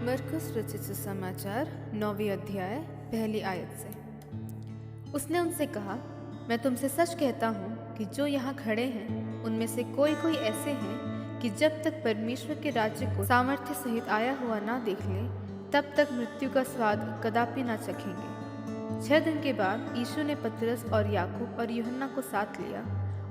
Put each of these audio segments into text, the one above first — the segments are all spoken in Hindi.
मरकुस रचित सुसमाचार 9वें अध्याय पहली आयत से। उसने उनसे कहा, मैं तुमसे सच कहता हूँ कि जो यहाँ खड़े हैं उनमें से कोई कोई ऐसे हैं कि जब तक परमेश्वर के राज्य को सामर्थ्य सहित आया हुआ ना देख ले तब तक मृत्यु का स्वाद कदापि ना चखेंगे। 6 दिन के बाद यीशु ने पतरस और याकूब और यूहन्ना को साथ लिया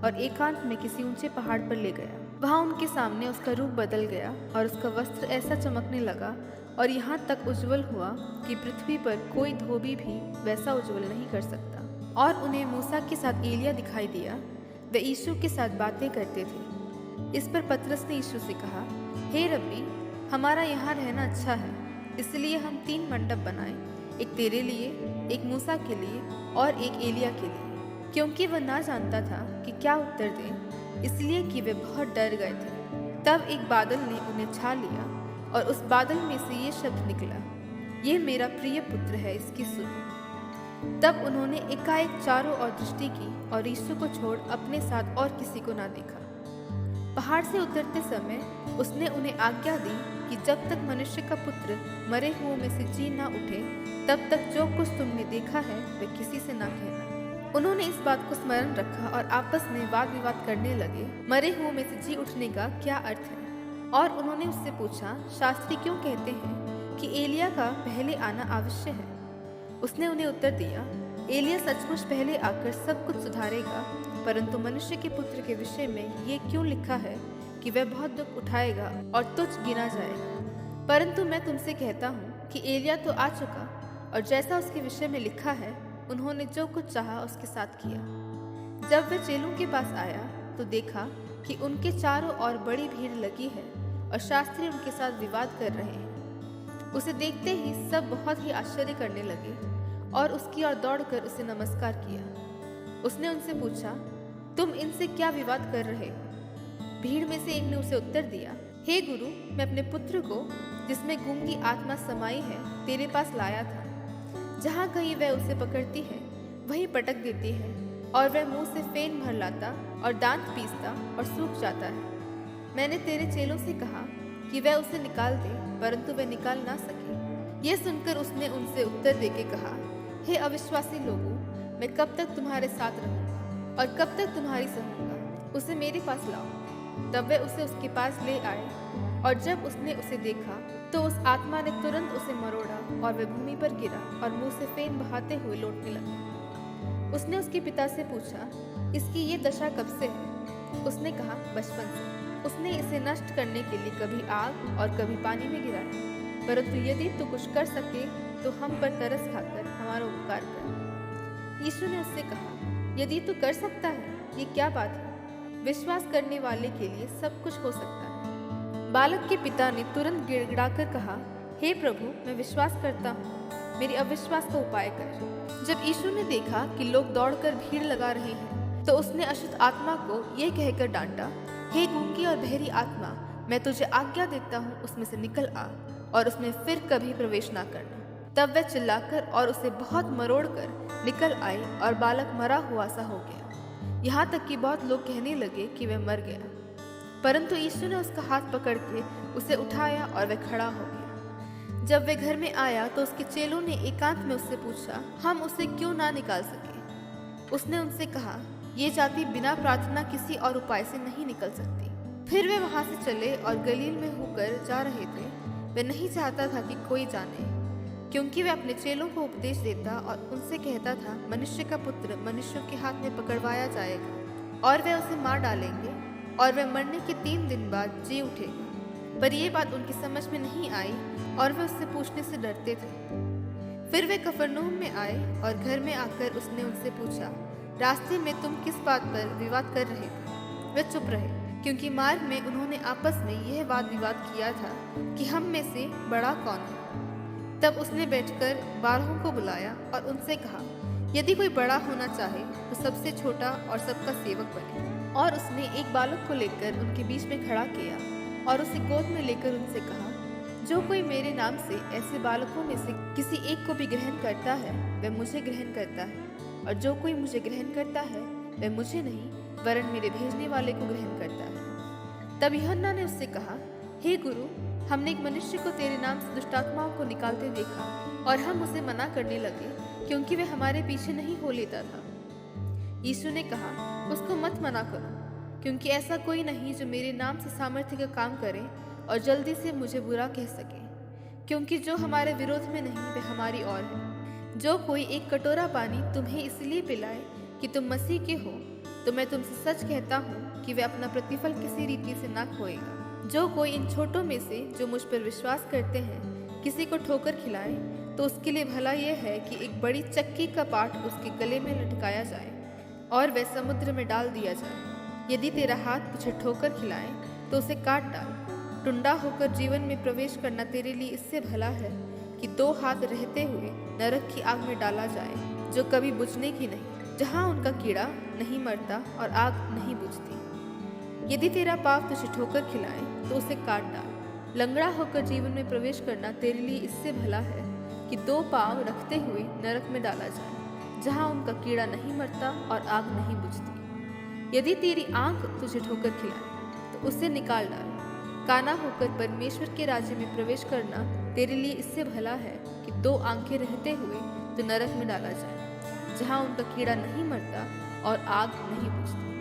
और एकांत में किसी ऊंचे पहाड़ पर ले गया। वहाँ उनके सामने उसका रूप बदल गया और उसका वस्त्र ऐसा चमकने लगा और यहाँ तक उज्जवल हुआ कि पृथ्वी पर कोई धोबी भी वैसा उज्जवल नहीं कर सकता। और उन्हें मूसा के साथ एलिया दिखाई दिया, वे यीशु के साथ बातें करते थे। इस पर पतरस ने यीशु से कहा, हे रब्बी, हमारा यहाँ रहना अच्छा है, इसलिए हम 3 मंडप बनाएं, एक तेरे लिए, एक मूसा के लिए और एक एलिया के लिए। क्योंकि वह ना जानता था कि क्या उत्तर दें, इसलिए कि वे बहुत डर गए थे। तब एक बादल ने उन्हें छा लिया और उस बादल में से ये शब्द निकला, ये मेरा प्रिय पुत्र है, इसकी सुनो। तब उन्होंने एकाएक चारों ओर दृष्टि की और यीशु को छोड़ अपने साथ और किसी को ना देखा। पहाड़ से उतरते समय उसने उन्हें आज्ञा दी कि जब तक मनुष्य का पुत्र मरे हुओं में से जी ना उठे तब तक जो कुछ तुमने देखा है वह किसी से ना कहना। उन्होंने इस बात को स्मरण रखा और आपस में वाद विवाद करने लगे, मरे हुओं में से जी उठने का क्या अर्थ है। और उन्होंने उससे पूछा, शास्त्री क्यों कहते हैं कि एलिया का पहले आना आवश्य है। उसने उन्हें उत्तर दिया, एलिया सचमुच पहले आकर सब कुछ सुधारेगा, परंतु मनुष्य के पुत्र के विषय में ये क्यों लिखा है कि वह बहुत दुख उठाएगा और तुच्छ गिना जाएगा। परंतु मैं तुमसे कहता हूँ कि एलिया तो आ चुका और जैसा उसके विषय में लिखा है उन्होंने जो कुछ चाहा उसके साथ किया। जब वह चेलों के पास आया तो देखा कि उनके चारों ओर बड़ी भीड़ लगी है और शास्त्री उनके साथ विवाद कर रहे हैं। उसे देखते ही सब बहुत ही आश्चर्य करने लगे और उसकी ओर दौड़कर उसे नमस्कार किया। उसने उनसे पूछा, तुम इनसे क्या विवाद कर रहे हो। भीड़ में से एक ने उसे उत्तर दिया, हे गुरु, मैं अपने पुत्र को जिसमें गूंगी आत्मा समाई है तेरे पास लाया था। जहाँ कहीं वह उसे पकड़ती है वहीं पटक देती है और वह मुंह से फेन भर लाता और दांत पीसता और सूख जाता है। मैंने तेरे चेलों से कहा कि वह उसे निकाल दे, परंतु वह निकाल ना सके। यह सुनकर उसने उनसे उत्तर देके कहा, हे अविश्वासी लोगों, मैं कब तक तुम्हारे साथ रहूंगा और कब तक तुम्हारी सहूंगा। उसे मेरे पास लाओ। तब वे उसे उसके पास ले आए और जब उसने उसे देखा तो उस आत्मा ने तुरंत उसे मरोड़ा और वह भूमि पर गिरा और मुंह से फेन बहाते हुए लौटने लगा। उसने उसके पिता से पूछा, इसकी ये दशा कब से है। उसने कहा, बचपन से। उसने इसे नष्ट करने के लिए कभी आग और कभी पानी में गिराया, परंतु यदि तू कुछ कर सके तो हम पर तरस खाकर हमारा उपकार कर। यीशु ने उससे कहा, यदि तू कर सकता है, ये क्या बात है। विश्वास करने वाले के लिए सब कुछ हो सकता है। बालक के पिता ने तुरंत गिड़गिड़ाकर कहा, हे प्रभु, मैं विश्वास करता हूँ, मेरी अविश्वास का उपाय कर। जब यीशु ने देखा कि लोग दौड़कर भीड़ लगा रहे हैं तो उसने अशुद्ध आत्मा को यह कहकर डांटा, हे गूंगी और बहरी आत्मा, मैं तुझे आज्ञा देता हूँ, उसमें से निकल आ और उसमें फिर कभी प्रवेश ना करना। तब वह चिल्लाकर और उसे बहुत मरोड़ कर निकल आई और बालक मरा हुआ सा हो गया। यहाँ तक कि बहुत लोग कहने लगे कि वह मर गया। परंतु यीशु ने उसका हाथ पकड़ के उसे उठाया और वह खड़ा हो गया। जब वह घर में आया तो उसके चेलों ने एकांत में उससे पूछा, हम उसे क्यों ना निकाल सके। उसने उनसे कहा, ये जाति बिना प्रार्थना किसी और उपाय से नहीं निकल सकती। फिर वे वहां से चले और गलील में होकर जा रहे थे। वह नहीं चाहता था कि कोई जाने, क्योंकि वह अपने चेलों को उपदेश देता और उनसे कहता था, मनुष्य का पुत्र मनुष्यों के हाथ में पकड़वाया जाएगा और वे उसे मार डालेंगे और वह मरने के 3 दिन बाद जी उठेगा। पर यह बात उनकी समझ में नहीं आई और वे उससे पूछने से डरते थे। फिर वे कफरनहूम में आए और घर में आकर उसने उनसे पूछा, रास्ते में तुम किस बात पर विवाद कर रहे थे। वे चुप रहे, क्योंकि मार्ग में उन्होंने आपस में यह वाद विवाद किया था कि हम में से बड़ा कौन है। तब उसने बैठकर 12 को बुलाया और उनसे कहा, यदि कोई बड़ा होना चाहे तो सबसे छोटा और सबका सेवक बने। और उसने एक बालक को लेकर उनके बीच में खड़ा किया और उसे गोद में लेकर उनसे कहा, जो कोई मेरे नाम से ऐसे बालकों में से किसी एक को भी ग्रहण करता है वह मुझे ग्रहण करता है, और जो कोई मुझे ग्रहण करता है वह मुझे नहीं वरन मेरे भेजने वाले को ग्रहण करता है। तब यूहन्ना ने उससे कहा, हे गुरु, हमने एक मनुष्य को तेरे नाम से दुष्टात्माओं को निकालते देखा और हम उसे मना करने लगे क्योंकि वह हमारे पीछे नहीं हो लेता था। यीशु ने कहा, उसको मत मना करो, क्योंकि ऐसा कोई नहीं जो मेरे नाम से सामर्थ्य का काम करे और जल्दी से मुझे बुरा कह सके, क्योंकि जो हमारे विरोध में नहीं वह हमारी ओर है। जो कोई एक कटोरा पानी तुम्हें इसलिए पिलाए कि तुम मसीह के हो, तो मैं तुमसे सच कहता हूँ कि वह अपना प्रतिफल किसी रीति से ना खोएगा। जो कोई इन छोटों में से जो मुझ पर विश्वास करते हैं किसी को ठोकर खिलाए, तो उसके लिए भला यह है कि एक बड़ी चक्की का पाट उसके गले में लटकाया जाए और वह समुद्र में डाल दिया जाए। यदि तेरा हाथ तुझे ठोकर खिलाए तो उसे काट डाल। टुंडा होकर जीवन में प्रवेश करना तेरे लिए इससे भला है कि 2 हाथ रहते हुए नरक की आग में डाला जाए, जो कभी बुझने की नहीं, जहाँ उनका कीड़ा नहीं मरता और आग नहीं बुझती। यदि तेरा पाँव तुझे ठोकर खिलाए तो उसे काट डाल। लंगड़ा होकर जीवन में प्रवेश करना तेरे लिए इससे भला है कि 2 पाँव रखते हुए नरक में डाला जाए, जहाँ उनका कीड़ा नहीं मरता और आग नहीं बुझती। यदि तेरी आंख तुझे ठोकर खिलाए तो उसे निकाल डाल। काना होकर परमेश्वर के राज्य में प्रवेश करना तेरे लिए इससे भला है कि 2 आंखें रहते हुए तो नरक में डाला जाए, जहाँ उनका कीड़ा नहीं मरता और आग नहीं बुझती।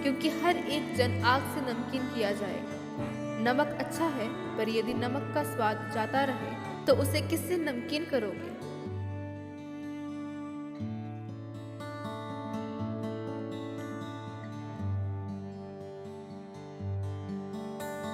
क्योंकि हर एक जन आग से नमकीन किया जाएगा। नमक अच्छा है, पर यदि नमक का स्वाद जाता रहे तो उसे किससे नमकीन करोगे?